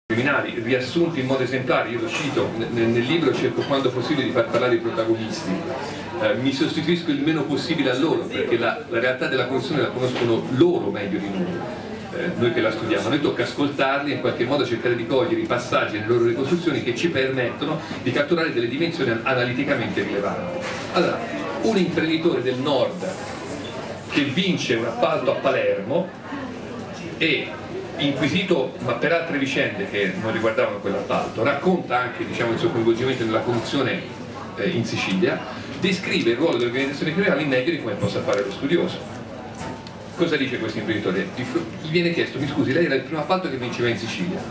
criminali, riassunti in modo esemplare. Io lo cito nel libro, cerco quando possibile di far parlare i protagonisti, mi sostituisco il meno possibile a loro, perché la realtà della corruzione la conoscono loro meglio di noi che la studiamo. A noi tocca ascoltarli e in qualche modo cercare di cogliere i passaggi nelle loro ricostruzioni che ci permettono di catturare delle dimensioni analiticamente rilevanti. Allora, un imprenditore del nord che vince un appalto a Palermo e inquisito, ma per altre vicende che non riguardavano quell'appalto, racconta anche, diciamo, il suo coinvolgimento nella corruzione in Sicilia, descrive il ruolo delle organizzazioni criminali meglio di come possa fare lo studioso. Cosa dice questo imprenditore? Gli viene chiesto: mi scusi, lei era il primo appalto che vinceva in Sicilia,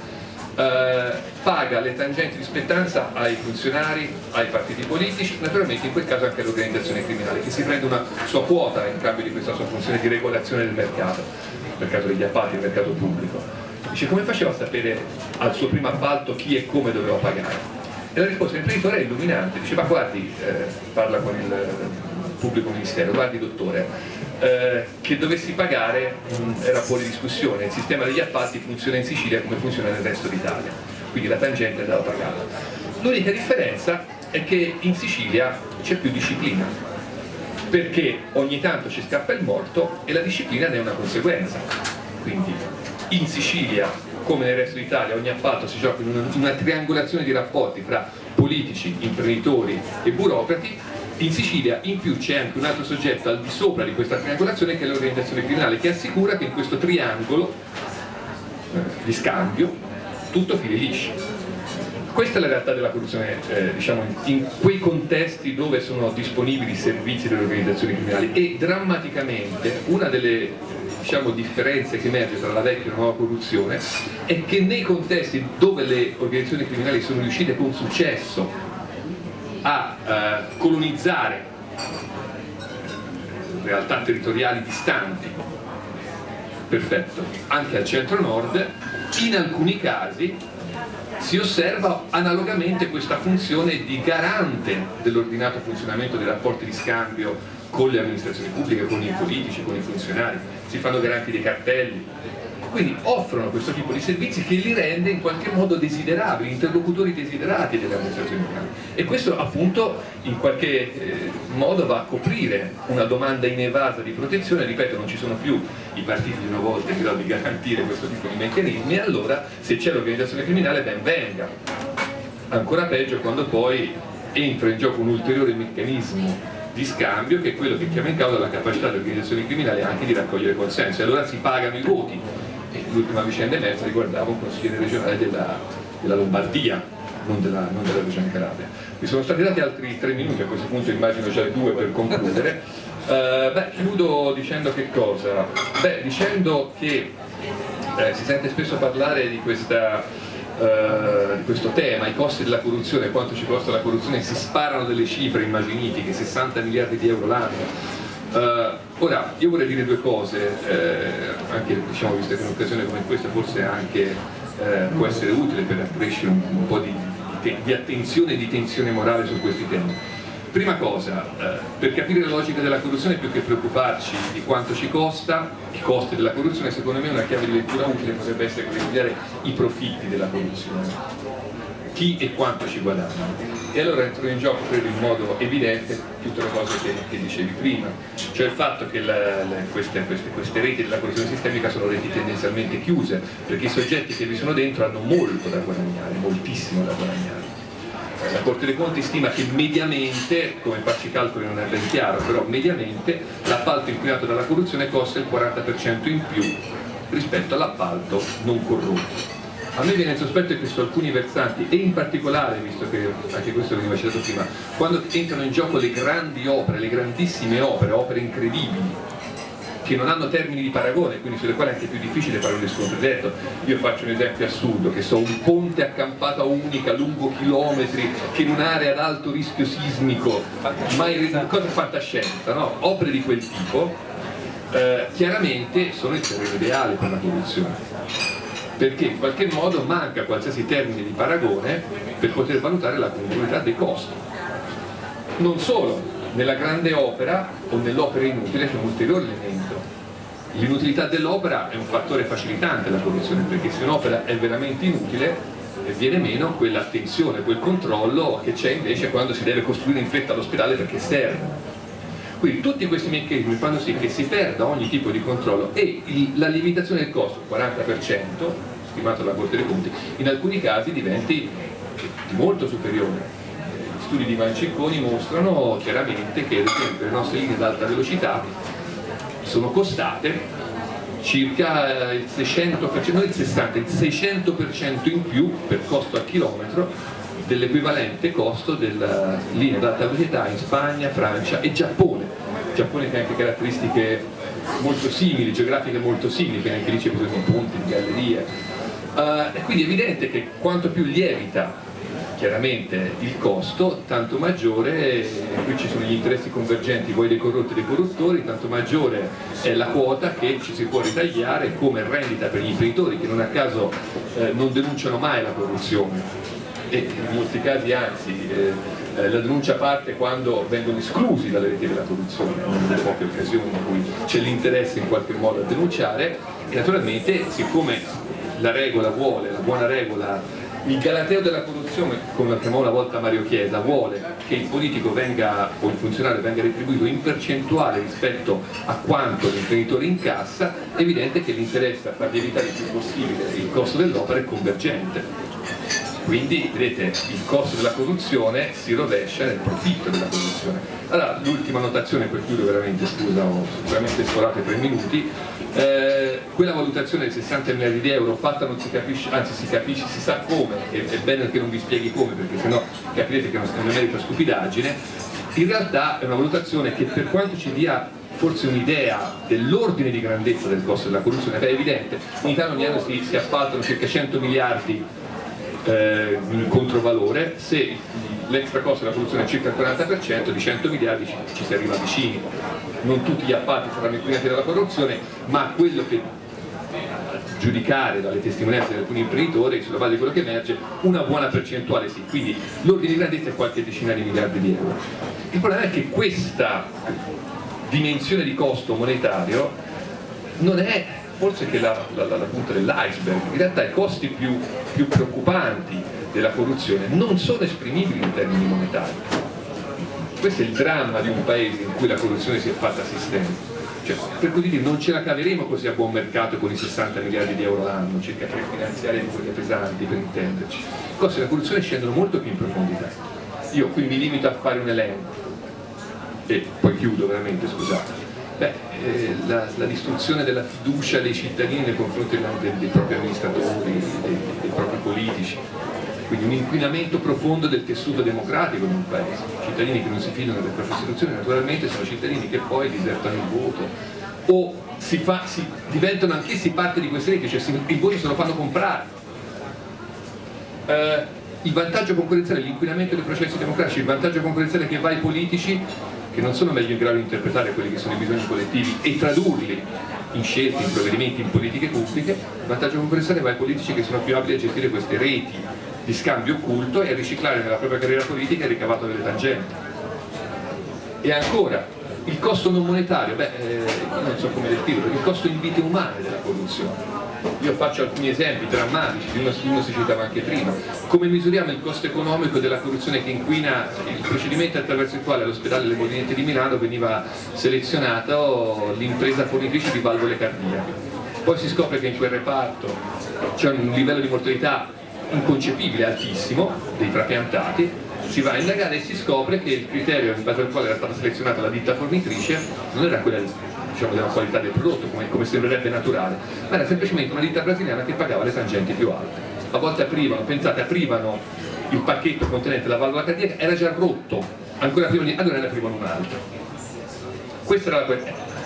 paga le tangenti di spettanza ai funzionari, ai partiti politici, naturalmente in quel caso anche all'organizzazione criminale, che si prende una sua quota in cambio di questa sua funzione di regolazione del mercato degli appalti, del mercato pubblico. Dice: come faceva a sapere al suo primo appalto chi e come doveva pagare? E la risposta dell'imprenditore è illuminante. Dice: ma guardi, parla con il pubblico ministero, guardi dottore, che dovessi pagare era fuori discussione, il sistema degli appalti funziona in Sicilia come funziona nel resto d'Italia, quindi la tangente andava pagata. L'unica differenza è che in Sicilia c'è più disciplina, perché ogni tanto ci scappa il morto e la disciplina ne è una conseguenza. Quindi in Sicilia, come nel resto d'Italia, ogni appalto si gioca in una triangolazione di rapporti fra politici, imprenditori e burocrati. In Sicilia in più c'è anche un altro soggetto al di sopra di questa triangolazione, che è l'organizzazione criminale, che assicura che in questo triangolo di scambio tutto fili lisci. Questa è la realtà della corruzione, diciamo, in quei contesti dove sono disponibili i servizi delle organizzazioni criminali, e drammaticamente una delle, diciamo, differenze che emerge tra la vecchia e la nuova corruzione è che nei contesti dove le organizzazioni criminali sono riuscite con successo a colonizzare realtà territoriali distanti, perfetto, anche al centro-nord, in alcuni casi si osserva analogamente questa funzione di garante dell'ordinato funzionamento dei rapporti di scambio con le amministrazioni pubbliche, con i politici, con i funzionari. Si fanno garanti dei cartelli, quindi offrono questo tipo di servizi che li rende in qualche modo desiderabili, interlocutori desiderati delle amministrazioni locali, e questo appunto in qualche modo va a coprire una domanda inevasa di protezione. Ripeto, non ci sono più i partiti di una volta in grado di garantire questo tipo di meccanismi, e allora se c'è l'organizzazione criminale ben venga. Ancora peggio quando poi entra in gioco un ulteriore meccanismo di scambio, che è quello che chiama in causa la capacità delle organizzazioni criminali anche di raccogliere consenso, e allora si pagano i voti. L'ultima vicenda emersa riguardava un consigliere regionale della Lombardia, non della regione Calabria. Mi sono stati dati altri 3 minuti, a questo punto immagino già 2 per concludere. Chiudo dicendo che cosa? Dicendo che si sente spesso parlare di questo tema, i costi della corruzione, quanto ci costa la corruzione, si sparano delle cifre immaginitiche, 60 miliardi di euro l'anno. Ora, io vorrei dire 2 cose, anche, diciamo, visto che un'occasione come questa forse anche può essere utile per accrescere un po' di attenzione e di tensione morale su questi temi. Prima cosa, per capire la logica della corruzione, più che preoccuparci di quanto ci costa, i costi della corruzione, secondo me una chiave di lettura utile potrebbe essere quella di studiare i profitti della corruzione, chi e quanto ci guadagna. E allora entrano in gioco, credo in modo evidente, tutte le cose che dicevi prima, cioè il fatto che queste reti della corruzione sistemica sono reti tendenzialmente chiuse, perché i soggetti che vi sono dentro hanno molto da guadagnare, moltissimo da guadagnare. La Corte dei Conti stima che mediamente, come farci i calcoli non è ben chiaro, però mediamente l'appalto inquinato dalla corruzione costa il 40% in più rispetto all'appalto non corrotto. A me viene il sospetto che su alcuni versanti, e in particolare, visto che anche questo veniva citato prima, quando entrano in gioco le grandi opere, le grandissime opere incredibili, che non hanno termini di paragone, quindi sulle quali è anche più difficile fare un riscontro diretto. Io faccio un esempio assurdo, che so, un ponte a campata unica lungo chilometri, che in un'area ad alto rischio sismico, cosa fantascienza, no? Opere di quel tipo, chiaramente sono il terreno ideale per la corruzione, perché in qualche modo manca qualsiasi termine di paragone per poter valutare la congruità dei costi. Non solo, nella grande opera o nell'opera inutile c'è un ulteriore elemento, L'inutilità dell'opera è un fattore facilitante della corruzione, perché se un'opera è veramente inutile viene meno quell'attenzione, quel controllo che c'è invece quando si deve costruire in fretta l'ospedale perché serve. Quindi tutti questi meccanismi fanno sì che si perda ogni tipo di controllo e la limitazione del costo, 40%, stimato dalla Corte dei Conti, in alcuni casi diventi molto superiore. Gli studi di Mancicconi mostrano chiaramente che ad esempio le nostre linee ad alta velocità sono costate circa il 600%, non il 60%, il 600% in più per costo al chilometro dell'equivalente costo della linea ad alta velocità in Spagna, Francia e Giappone. Giappone che ha anche caratteristiche molto simili, geografiche molto simili, che anche lì c'è bisogno di ponti, di gallerie. E quindi è evidente che quanto più lievita chiaramente il costo, tanto maggiore, qui ci sono gli interessi convergenti, voi dei corrotti e dei corruttori, tanto maggiore è la quota che ci si può ritagliare come rendita per gli imprenditori che non a caso non denunciano mai la corruzione e in molti casi anzi la denuncia parte quando vengono esclusi dalle reti della corruzione, in delle poche occasioni in cui c'è l'interesse in qualche modo a denunciare e naturalmente siccome la regola vuole, la buona regola, il galateo della corruzione, come lo chiamò una volta Mario Chiesa, vuole che il politico venga, o il funzionario venga retribuito in percentuale rispetto a quanto l'imprenditore incassa, è evidente che l'interesse a far lievitare il più possibile il costo dell'opera è convergente. Quindi, vedete, il costo della corruzione si rovescia nel profitto della corruzione. Allora, l'ultima notazione, per chiudere veramente, scusa, ho sicuramente sforato 3 minuti, quella valutazione di 60 miliardi di euro fatta non si capisce, anzi si capisce, si sa come, e è bene che non vi spieghi come, perché sennò capirete che è una merita stupidaggine, in realtà è una valutazione che per quanto ci dia forse un'idea dell'ordine di grandezza del costo della corruzione, è evidente, in Italia ogni anno si appaltano circa 100 miliardi in controvalore, se l'extra costo della corruzione è circa il 40%, di 100 miliardi ci si arriva vicini. Non tutti gli appalti saranno inquinati dalla corruzione, ma quello che giudicare dalle testimonianze di alcuni imprenditori, sulla base di quello che emerge, una buona percentuale sì, quindi l'ordine di grandezza è qualche decina di miliardi di euro. Il problema è che questa dimensione di costo monetario non è forse che la punta dell'iceberg, in realtà i costi più preoccupanti della corruzione non sono esprimibili in termini monetari. Questo è il dramma di un paese in cui la corruzione si è fatta sistema. Cioè, per così dire, non ce la caveremo così a buon mercato con i 60 miliardi di euro l'anno, circa per finanziare quelle pesanti, per intenderci. I costi della corruzione scendono molto più in profondità. Io qui mi limito a fare un elenco, e poi chiudo veramente, scusate. La distruzione della fiducia dei cittadini nei confronti dei propri amministratori, dei propri politici, quindi un inquinamento profondo del tessuto democratico di un paese. Cittadini che non si fidano delle proprie istituzioni naturalmente sono cittadini che poi disertano il voto o diventano anch'essi parte di queste reti, cioè il voto se lo fanno comprare. Il vantaggio concorrenziale, l'inquinamento dei processi democratici, il vantaggio concorrenziale che va ai politici che non sono meglio in grado di interpretare quelli che sono i bisogni collettivi e tradurli in scelte, in provvedimenti, in politiche pubbliche, il vantaggio concorrenziale va ai politici che sono più abili a gestire queste reti di scambio occulto e a riciclare nella propria carriera politica il ricavato delle tangenti. E ancora, il costo non monetario, non so come descriverlo, il costo in vite umane della corruzione. Io faccio alcuni esempi drammatici, uno si citava anche prima. Come misuriamo il costo economico della corruzione che inquina il procedimento attraverso il quale all'ospedale Le Molinette di Milano veniva selezionato l'impresa fornitrice di valvole cardiache. Poi si scopre che in quel reparto c'è un livello di mortalità inconcepibile, altissimo, dei trapiantati, si va a indagare e si scopre che il criterio in base al quale era stata selezionata la ditta fornitrice non era quella diciamo, della qualità del prodotto, come sembrerebbe naturale, ma era semplicemente una ditta brasiliana che pagava le tangenti più alte. A volte aprivano il pacchetto contenente la valvola cardiaca, era già rotto, ancora prima di allora ne aprivano un altro. Questa era la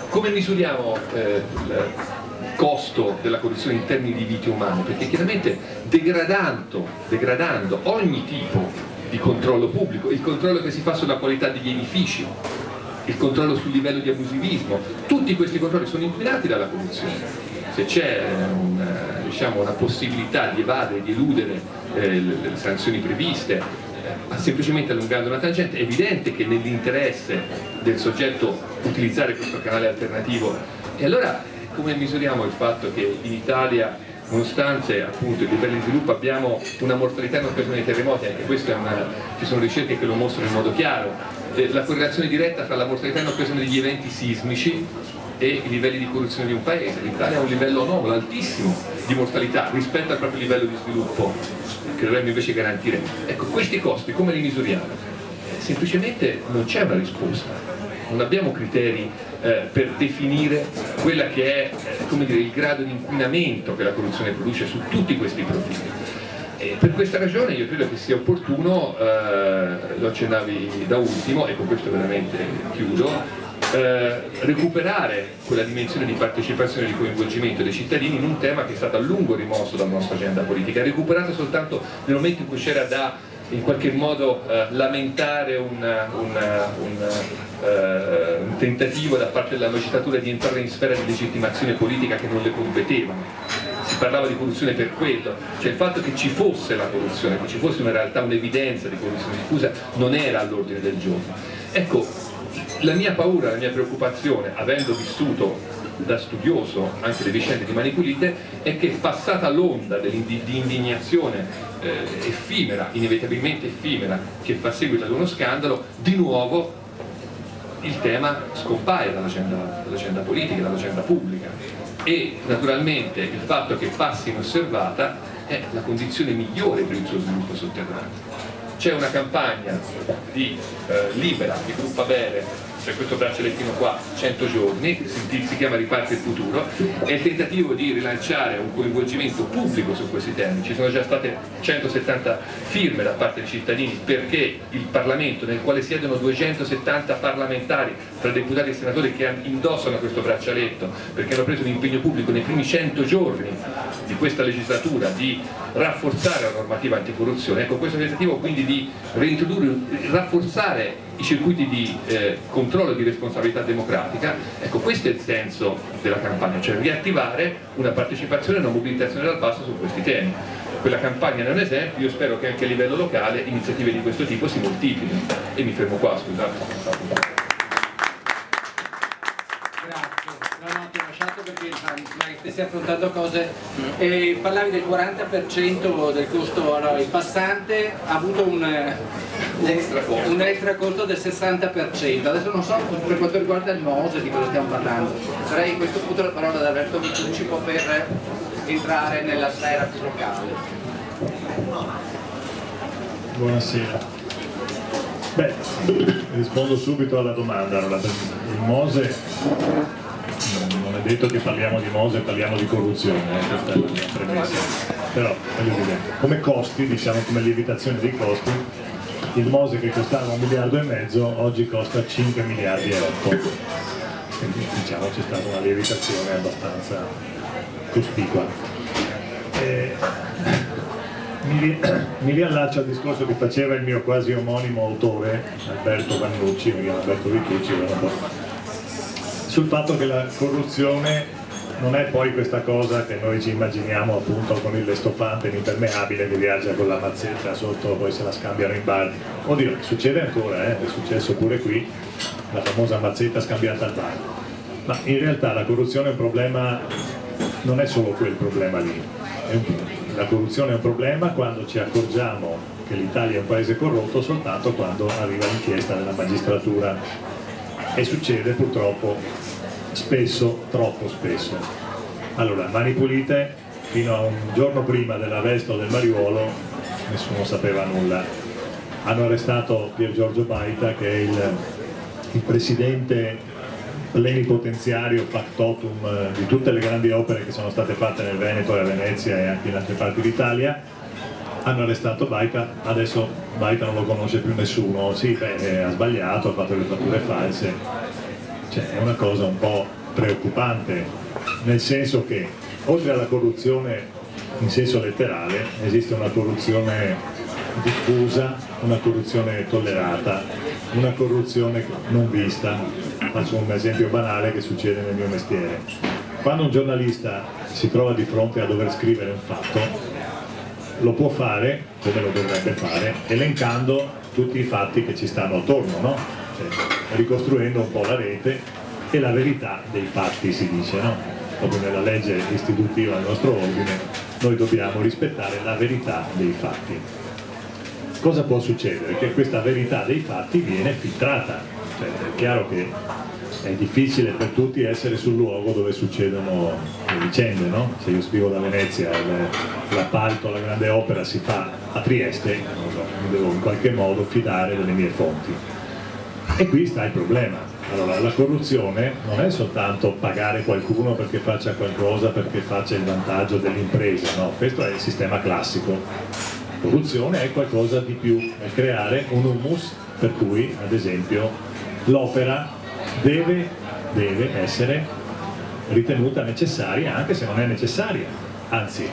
come misuriamo il costo della corruzione in termini di vite umane? Perché chiaramente degradando ogni tipo di controllo pubblico, il controllo che si fa sulla qualità degli edifici, il controllo sul livello di abusivismo, tutti questi controlli sono inquinati dalla corruzione. Se c'è una possibilità di evadere, di eludere le sanzioni previste, semplicemente allungando una tangente, è evidente che nell'interesse del soggetto utilizzare questo canale alternativo. E allora come misuriamo il fatto che in Italia, nonostante appunto i livelli di sviluppo, abbiamo una mortalità in occasione dei terremoti? Anche questo ci sono ricerche che lo mostrano in modo chiaro. La correlazione diretta tra la mortalità in occasione degli eventi sismici e i livelli di corruzione di un paese. L'Italia ha un livello anomalo, altissimo di mortalità rispetto al proprio livello di sviluppo che dovremmo invece garantire. Ecco, questi costi come li misuriamo? Semplicemente non c'è una risposta, non abbiamo criteri per definire quella che è come dire, il grado di inquinamento che la corruzione produce su tutti questi profili. E per questa ragione io credo che sia opportuno, lo accennavi da ultimo e con questo veramente chiudo, recuperare quella dimensione di partecipazione e di coinvolgimento dei cittadini in un tema che è stato a lungo rimosso dalla nostra agenda politica, recuperato soltanto nel momento in cui c'era da in qualche modo lamentare un tentativo da parte della magistratura di entrare in sfera di legittimazione politica che non le competevano. Si parlava di corruzione per quello, cioè il fatto che ci fosse la corruzione, che ci fosse in realtà un'evidenza di corruzione diffusa non era all'ordine del giorno. Ecco, la mia paura, la mia preoccupazione, avendo vissuto da studioso anche le vicende di Mani Pulite, è che passata l'onda di indignazione effimera, inevitabilmente effimera, che fa seguito ad uno scandalo, di nuovo il tema scompaia dall'agenda politica, dall'agenda pubblica, e naturalmente il fatto che passi inosservata è la condizione migliore per il suo sviluppo sotterraneo. C'è una campagna di Libera, di Gruppo Bere, c'è questo braccialettino qua, 100 giorni, si chiama Riparte il futuro, è il tentativo di rilanciare un coinvolgimento pubblico su questi temi. Ci sono già state 170 firme da parte dei cittadini perché il Parlamento, nel quale siedono 270 parlamentari tra deputati e senatori che indossano questo braccialetto, perché hanno preso un impegno pubblico nei primi 100 giorni di questa legislatura di rafforzare la normativa anticorruzione. Ecco, questo tentativo quindi di reintrodurre, rafforzare i circuiti di controllo e di responsabilità democratica, ecco, questo è il senso della campagna, cioè riattivare una partecipazione e una mobilitazione dal basso su questi temi. Quella campagna è un esempio, io spero che anche a livello locale iniziative di questo tipo si moltiplichino. E mi fermo qua, scusate. Perché stai affrontando cose, parlavi del 40% del costo, allora il passante ha avuto un extra costo del 60%, adesso non so per quanto riguarda il Mose di cosa stiamo parlando, darei a questo punto la parola ad Alberto Vitucci per entrare nella sfera più locale. Buonasera. Beh, rispondo subito alla domanda. Allora, il Mose non è detto che parliamo di Mose, parliamo di corruzione, questa è la mia premessa. Però, voglio dire, come costi, diciamo come lievitazione dei costi, il Mose che costava 1,5 miliardi oggi costa 5 miliardi e 8. Quindi diciamo c'è stata una lievitazione abbastanza cospicua. Mi riallaccio al discorso che faceva il mio quasi omonimo autore, Alberto Vannucci, mi chiamo Alberto Vitucci, sul fatto che la corruzione non è poi questa cosa che noi ci immaginiamo appunto con il lestofante, l'impermeabile che viaggia con la mazzetta sotto, poi se la scambiano in bar. Oddio, succede ancora, è successo pure qui, la famosa mazzetta scambiata al bar. Ma in realtà la corruzione è un problema, non è solo quel problema lì. La corruzione è un problema quando ci accorgiamo che l'Italia è un paese corrotto soltanto quando arriva l'inchiesta della magistratura. E succede purtroppo spesso, troppo spesso. Allora, Mani Pulite, fino a un giorno prima dell'arresto del Mariuolo, nessuno sapeva nulla. Hanno arrestato Pier Giorgio Baita, che è il presidente plenipotenziario factotum di tutte le grandi opere che sono state fatte nel Veneto e a Venezia e anche in altre parti d'Italia. Hanno arrestato Baita, adesso Baita non lo conosce più nessuno, sì, beh, ha sbagliato, ha fatto le fatture false, cioè è una cosa un po' preoccupante, nel senso che oltre alla corruzione in senso letterale esiste una corruzione diffusa, una corruzione tollerata, una corruzione non vista. Faccio un esempio banale che succede nel mio mestiere. Quando un giornalista si trova di fronte a dover scrivere un fatto, lo può fare, come lo dovrebbe fare, elencando tutti i fatti che ci stanno attorno, no? Cioè, ricostruendo un po' la rete e la verità dei fatti, si dice, no? proprio nella legge istitutiva del nostro ordine, noi dobbiamo rispettare la verità dei fatti. Cosa può succedere? Che questa verità dei fatti viene filtrata, cioè, è chiaro che è difficile per tutti essere sul luogo dove succedono le vicende, no? Se io scrivo da Venezia, l'appalto, la grande opera si fa a Trieste, non so, mi devo in qualche modo fidare delle mie fonti. E qui sta il problema. Allora, la corruzione non è soltanto pagare qualcuno perché faccia qualcosa, perché faccia il vantaggio dell'impresa, no? Questo è il sistema classico. Corruzione è qualcosa di più, è creare un humus per cui, ad esempio, l'opera deve essere ritenuta necessaria anche se non è necessaria, anzi,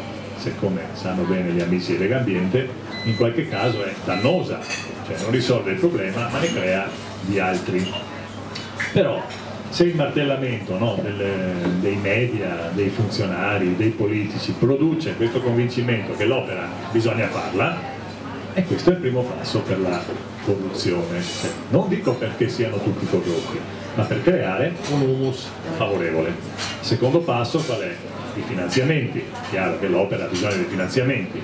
come sanno bene gli amici di Legambiente, in qualche caso è dannosa, cioè non risolve il problema ma ne crea di altri. Però se il martellamento, no, dei media, dei funzionari, dei politici produce questo convincimento che l'opera bisogna farla, e questo è il primo passo per la corruzione. Cioè, non dico perché siano tutti corrotti, ma per creare un humus favorevole. Secondo passo qual è? I finanziamenti. Chiaro che l'opera ha bisogno di finanziamenti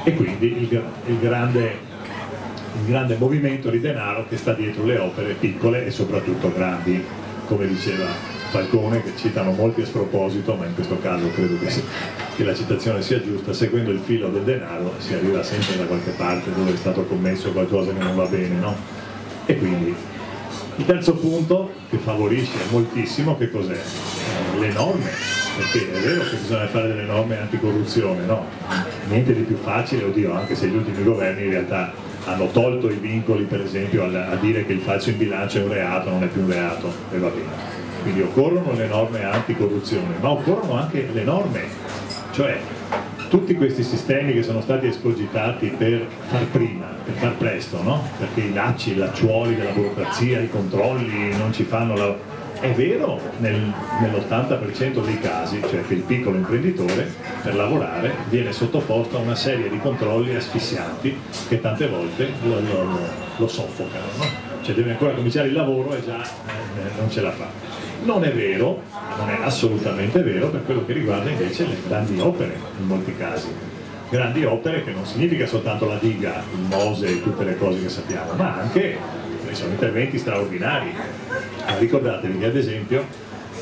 e quindi il grande movimento di denaro che sta dietro le opere piccole e soprattutto grandi, come diceva Falcone, che citano molti a sproposito, ma in questo caso credo che la citazione sia giusta: seguendo il filo del denaro si arriva sempre da qualche parte dove è stato commesso qualcosa che non va bene, no? E quindi il terzo punto che favorisce moltissimo, che cos'è? Le norme, perché è vero che bisogna fare delle norme anticorruzione, no? Niente di più facile, oddio, anche se gli ultimi governi in realtà hanno tolto i vincoli, per esempio, a dire che il falso in bilancio è un reato, non è più un reato, e va bene. Quindi occorrono le norme anticorruzione, ma occorrono anche le norme, cioè tutti questi sistemi che sono stati escogitati per far prima, per far presto, no? Perché i lacci, i lacciuoli della burocrazia, i controlli non ci fanno la... È vero nell'80% dei casi, cioè che il piccolo imprenditore per lavorare viene sottoposto a una serie di controlli asfissianti che tante volte lo soffocano, no? Cioè deve ancora cominciare il lavoro e già non ce la fa. Non è vero, non è assolutamente vero per quello che riguarda invece le grandi opere in molti casi. Grandi opere che non significa soltanto la diga, il Mose e tutte le cose che sappiamo, ma anche sono interventi straordinari. Ricordatevi che ad esempio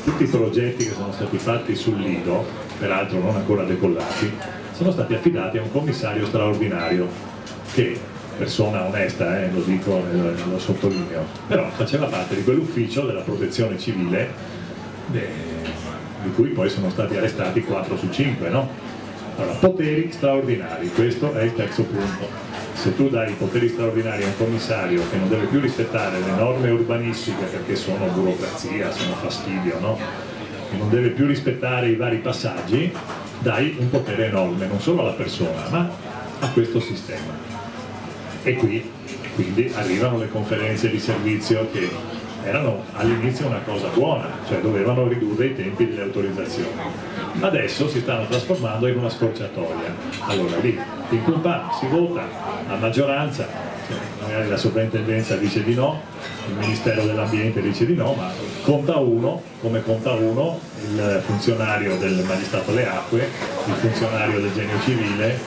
tutti i progetti che sono stati fatti sul Lido, peraltro non ancora decollati, sono stati affidati a un commissario straordinario che, persona onesta, lo dico e lo sottolineo, però faceva parte di quell'ufficio della protezione civile di cui poi sono stati arrestati 4 su 5, no? Allora, poteri straordinari, questo è il terzo punto. Se tu dai poteri straordinari a un commissario che non deve più rispettare le norme urbanistiche perché sono burocrazia, sono fastidio, no? Che non deve più rispettare i vari passaggi, dai un potere enorme non solo alla persona ma a questo sistema. E qui quindi arrivano le conferenze di servizio che erano all'inizio una cosa buona, cioè dovevano ridurre i tempi delle autorizzazioni. Adesso si stanno trasformando in una scorciatoia. Allora lì, in culpa, si vota a maggioranza, cioè, magari la sovrintendenza dice di no, il Ministero dell'Ambiente dice di no, ma conta uno, come conta uno il funzionario del Magistrato alle Acque, il funzionario del Genio Civile,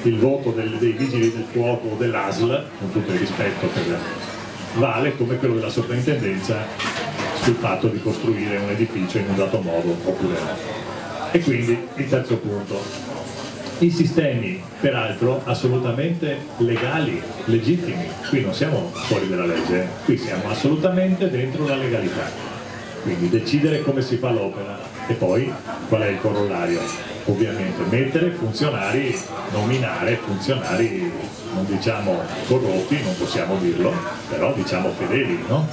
il voto dei Vigili del Fuoco o dell'ASL, con tutto il rispetto vale come quello della sovrintendenza sul fatto di costruire un edificio in un dato modo oppure no. E quindi il terzo punto, i sistemi peraltro assolutamente legali, legittimi, qui non siamo fuori dalla legge, qui siamo assolutamente dentro la legalità, quindi decidere come si fa l'opera e poi qual è il corollario, ovviamente mettere funzionari, nominare funzionari, non diciamo corrotti, non possiamo dirlo, però diciamo fedeli, no?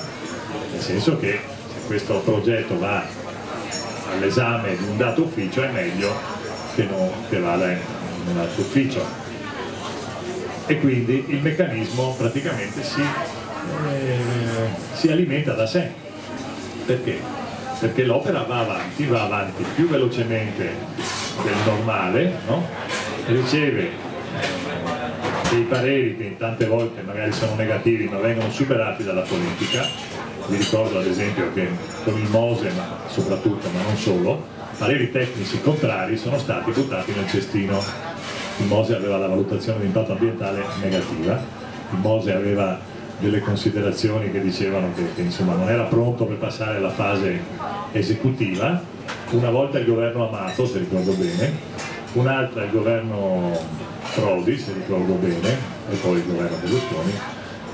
Nel senso che se questo progetto va all'esame di un dato ufficio è meglio che vada in un altro ufficio, e quindi il meccanismo praticamente si alimenta da sé. Perché? Perché l'opera va avanti più velocemente del normale, no? Riceve dei pareri che tante volte magari sono negativi ma vengono superati dalla politica. Vi ricordo ad esempio che con il Mose, ma soprattutto, ma non solo, pareri tecnici contrari sono stati buttati nel cestino. Il MOSE aveva la valutazione di impatto ambientale negativa, il MOSE aveva delle considerazioni che dicevano che insomma, non era pronto per passare alla fase esecutiva. Una volta il governo Amato, se ricordo bene, un'altra il governo Prodi, se ricordo bene, e poi il governo Berlusconi,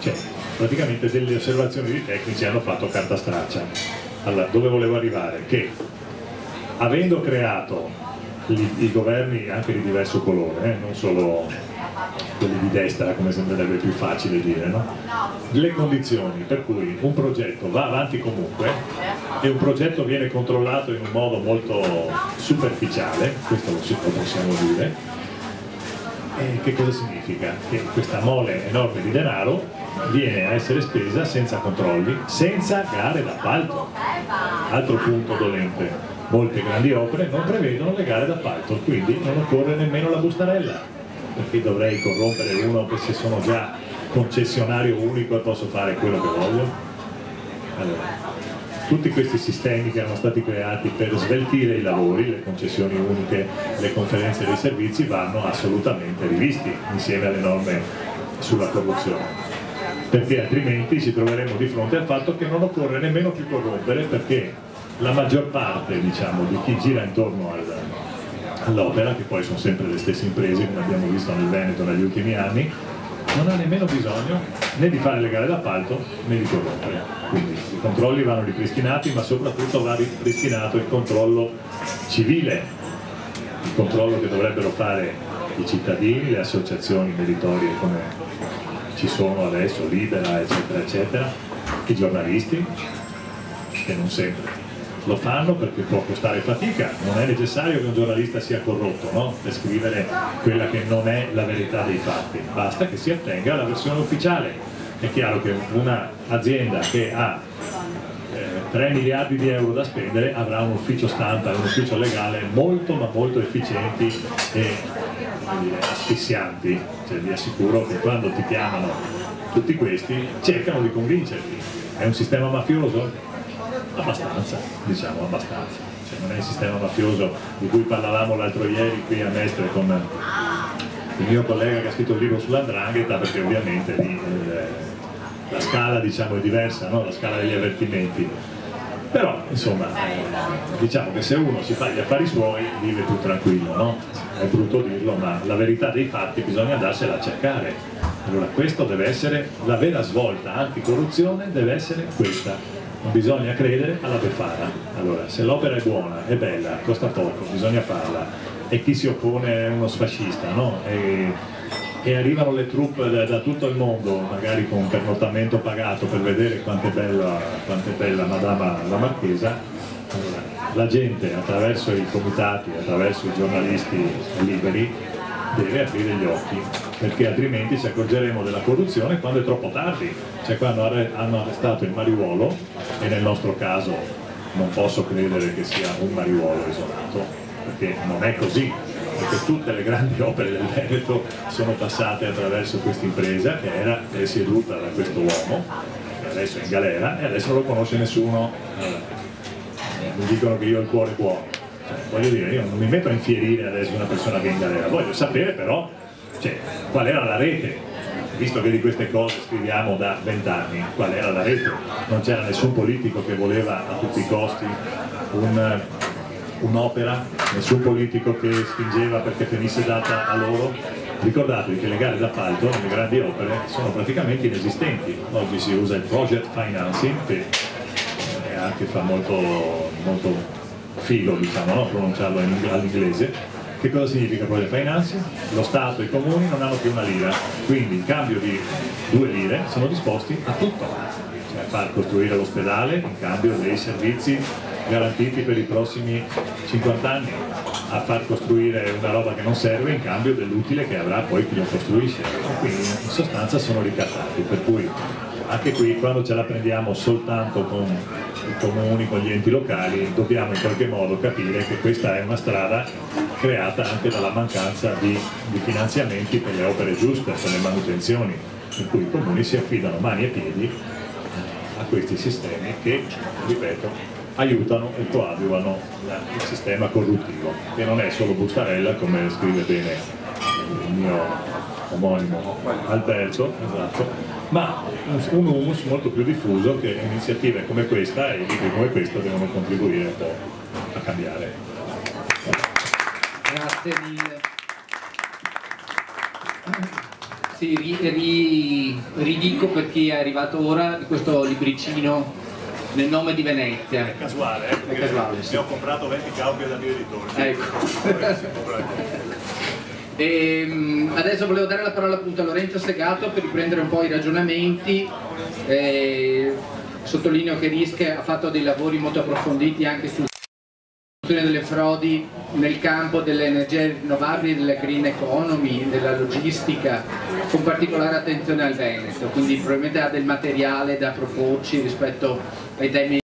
cioè praticamente delle osservazioni di tecnici hanno fatto carta straccia. Allora, dove volevo arrivare? Che avendo creato i governi anche di diverso colore, non solo quelli di destra, come sembrerebbe più facile dire, no? Le condizioni per cui un progetto va avanti comunque e un progetto viene controllato in un modo molto superficiale, questo lo possiamo dire, e che cosa significa? Che questa mole enorme di denaro viene a essere spesa senza controlli, senza gare d'appalto. Altro punto dolente. Molte grandi opere non prevedono le gare d'appalto, quindi non occorre nemmeno la bustarella, perché dovrei corrompere uno che se sono già concessionario unico e posso fare quello che voglio. Allora, tutti questi sistemi che erano stati creati per sveltire i lavori, le concessioni uniche, le conferenze dei servizi, vanno assolutamente rivisti insieme alle norme sulla corruzione, perché altrimenti ci troveremo di fronte al fatto che non occorre nemmeno più corrompere, perché la maggior parte, diciamo, di chi gira intorno all'opera, che poi sono sempre le stesse imprese come abbiamo visto nel Veneto negli ultimi anni, non ha nemmeno bisogno né di fare le gare d'appalto né di corrompere. Quindi i controlli vanno ripristinati, ma soprattutto va ripristinato il controllo civile, il controllo che dovrebbero fare i cittadini, le associazioni meritorie come ci sono adesso, Libera, eccetera, eccetera, i giornalisti, che non sempre lo fanno perché può costare fatica, non è necessario che un giornalista sia corrotto, no? Per scrivere quella che non è la verità dei fatti, basta che si attenga alla versione ufficiale. È chiaro che un'azienda che ha 3 miliardi di euro da spendere avrà un ufficio stampa e un ufficio legale molto ma molto efficienti e asfissianti, cioè, vi assicuro che quando ti chiamano tutti questi cercano di convincerti. È un sistema mafioso? Abbastanza, diciamo abbastanza, cioè, non è il sistema mafioso di cui parlavamo l'altro ieri qui a Mestre con il mio collega che ha scritto il libro sull''ndrangheta, perché ovviamente lì la scala, diciamo, è diversa, no? La scala degli avvertimenti, però insomma diciamo che se uno si fa gli affari suoi vive più tranquillo, no? È brutto dirlo, ma la verità dei fatti bisogna andarsela a cercare. Allora questo deve essere la vera svolta anticorruzione, deve essere questa. Non bisogna credere alla befana. Allora, se l'opera è buona, è bella, costa poco, bisogna farla. E chi si oppone è uno sfascista, no? E arrivano le troupe da tutto il mondo, magari con un pernottamento pagato per vedere quanto è bella Madama la Marchesa. Allora, la gente attraverso i comitati, attraverso i giornalisti liberi, deve aprire gli occhi, perché altrimenti ci accorgeremo della corruzione quando è troppo tardi, cioè quando hanno arrestato il mariuolo, e nel nostro caso non posso credere che sia un mariuolo isolato, perché non è così, perché tutte le grandi opere del Veneto sono passate attraverso questa impresa che era presieduta da questo uomo, che adesso è in galera e adesso non lo conosce nessuno. Mi dicono che io ho il cuore buono. Voglio dire, io non mi metto a infierire adesso una persona che è in galera, voglio sapere però, cioè, qual era la rete, visto che di queste cose scriviamo da 20 anni, qual era la rete? Non c'era nessun politico che voleva a tutti i costi un'opera, nessun politico che spingeva perché venisse data a loro. Ricordatevi che le gare d'appalto nelle grandi opere sono praticamente inesistenti. Oggi si usa il project financing, che anche fa molto figo, diciamo, no? Pronunciarlo all'inglese. Che cosa significa project financing? Lo Stato e i comuni non hanno più una lira, quindi in cambio di 2 lire sono disposti a tutto, cioè a far costruire l'ospedale in cambio dei servizi garantiti per i prossimi 50 anni, a far costruire una roba che non serve in cambio dell'utile che avrà poi chi lo costruisce. Quindi in sostanza sono ricattati, per cui anche qui quando ce la prendiamo soltanto con i comuni, con gli enti locali, dobbiamo in qualche modo capire che questa è una strada creata anche dalla mancanza di finanziamenti per le opere giuste, per le manutenzioni, per cui i comuni si affidano mani e piedi a questi sistemi che, ripeto, aiutano e coadiuvano il sistema corruttivo, che non è solo bustarella, come scrive bene il mio omonimo Alberto, esatto, ma un humus molto più diffuso, che iniziative come questa e libri come questo devono contribuire un po' a cambiare. Grazie mille. Sì, ridico per chi è arrivato ora di questo libricino Nel nome di Venezia. È casuale, È casuale, sì. Ne ho comprato 20 copie dal mio editore. Ecco. Adesso volevo dare la parola appunto a Lorenzo Segato per riprendere un po' i ragionamenti. Sottolineo che RISC ha fatto dei lavori molto approfonditi anche sulla gestione delle frodi nel campo delle energie rinnovabili, della green economy, della logistica, con particolare attenzione al Veneto, quindi probabilmente ha del materiale da proporci rispetto ai temi